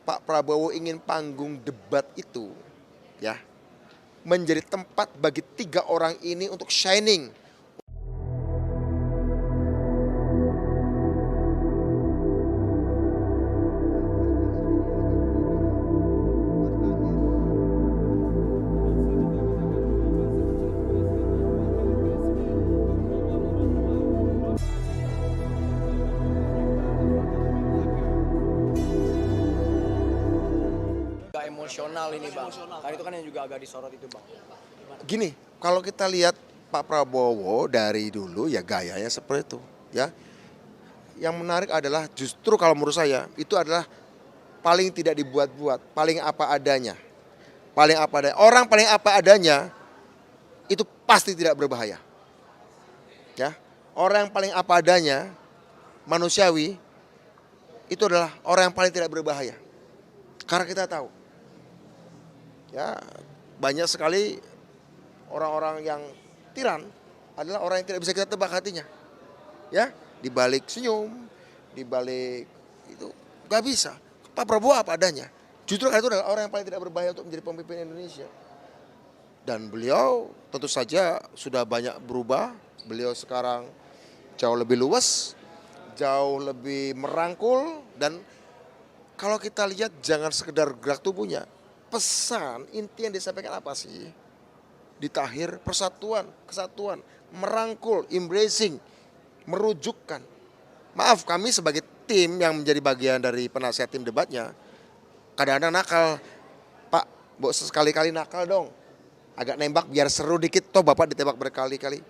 Pak Prabowo ingin panggung debat itu ya menjadi tempat bagi 3 orang ini untuk shining. Emosional ini bang, karena itu kan yang juga agak disorot itu bang. Gini, kalau kita lihat Pak Prabowo dari dulu ya gayanya seperti itu ya. Yang menarik adalah justru kalau menurut saya itu adalah paling tidak dibuat-buat, paling apa adanya. Paling apa adanya. Orang paling apa adanya itu pasti tidak berbahaya. Ya. Orang yang paling apa adanya manusiawi itu adalah orang yang paling tidak berbahaya. Karena kita tahu ya banyak sekali orang-orang yang tiran adalah orang yang tidak bisa kita tebak hatinya. Ya, di balik senyum, di balik itu nggak bisa. Pak Prabowo apa adanya. Justru karena itu adalah orang yang paling tidak berbahaya untuk menjadi pemimpin Indonesia. Dan beliau tentu saja sudah banyak berubah. Beliau sekarang jauh lebih luas, jauh lebih merangkul, dan kalau kita lihat jangan sekedar gerak tubuhnya. Pesan inti yang disampaikan apa sih? Di Tahir persatuan, kesatuan, merangkul, embracing, merujukkan. Maaf, kami sebagai tim yang menjadi bagian dari penasihat tim debatnya, kadang-kadang nakal. Pak, sekali-kali nakal dong. Agak nembak biar seru dikit, toh Bapak ditembak berkali-kali.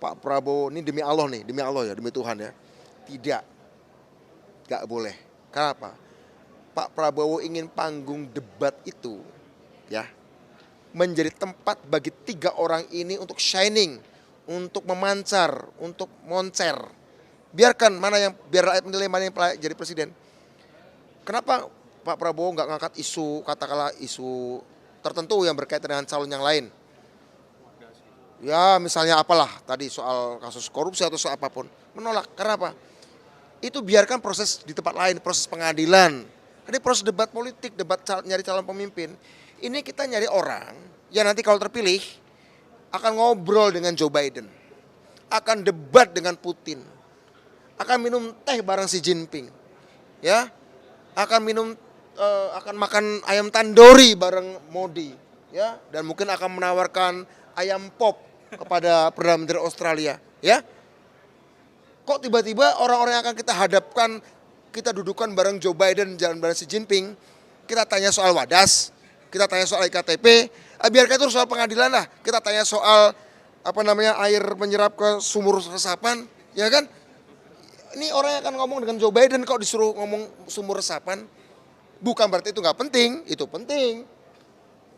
Pak Prabowo, ini demi Allah nih, demi Allah ya, demi Tuhan ya. Tidak, gak boleh. Kenapa? Pak Prabowo ingin panggung debat itu ya menjadi tempat bagi 3 orang ini untuk shining, untuk memancar, untuk moncer. Biarkan biar rakyat menilai mana yang layak jadi presiden. Kenapa Pak Prabowo nggak ngangkat isu, katakanlah isu tertentu yang berkaitan dengan calon yang lain? Ya misalnya apalah tadi soal kasus korupsi atau soal apapun. Menolak, karena apa? Itu biarkan proses di tempat lain, proses pengadilan. Ini proses debat politik, debat nyari calon pemimpin. Ini kita nyari orang yang nanti kalau terpilih akan ngobrol dengan Joe Biden, akan debat dengan Putin, akan minum teh bareng Xi Jinping, ya, akan makan ayam tandoori bareng Modi, ya, dan mungkin akan menawarkan ayam pop kepada Perdana Menteri Australia, ya. Kok tiba-tiba orang-orang yang akan kita hadapkan, kita dudukan bareng Joe Biden, jalan bareng Xi Jinping, kita tanya soal Wadas, kita tanya soal IKTP, biarkan itu soal pengadilan lah, kita tanya soal air menyerap ke sumur resapan, ya kan? Ini orang yang akan ngomong dengan Joe Biden kok disuruh ngomong sumur resapan, bukan berarti itu nggak penting, itu penting,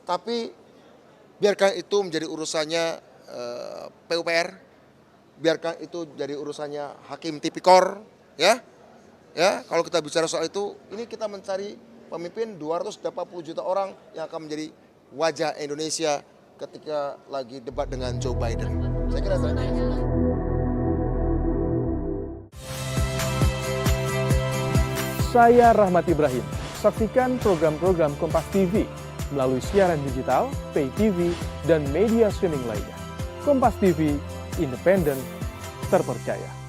tapi biarkan itu menjadi urusannya PUPR, biarkan itu jadi urusannya Hakim Tipikor, ya. Ya, kalau kita bicara soal itu, ini kita mencari pemimpin 280 juta orang yang akan menjadi wajah Indonesia ketika lagi debat dengan Joe Biden. Saya kira itu. Saya Rahmat Ibrahim. Saksikan program-program Kompas TV melalui siaran digital, pay TV, dan media streaming lainnya. Kompas TV, independen, terpercaya.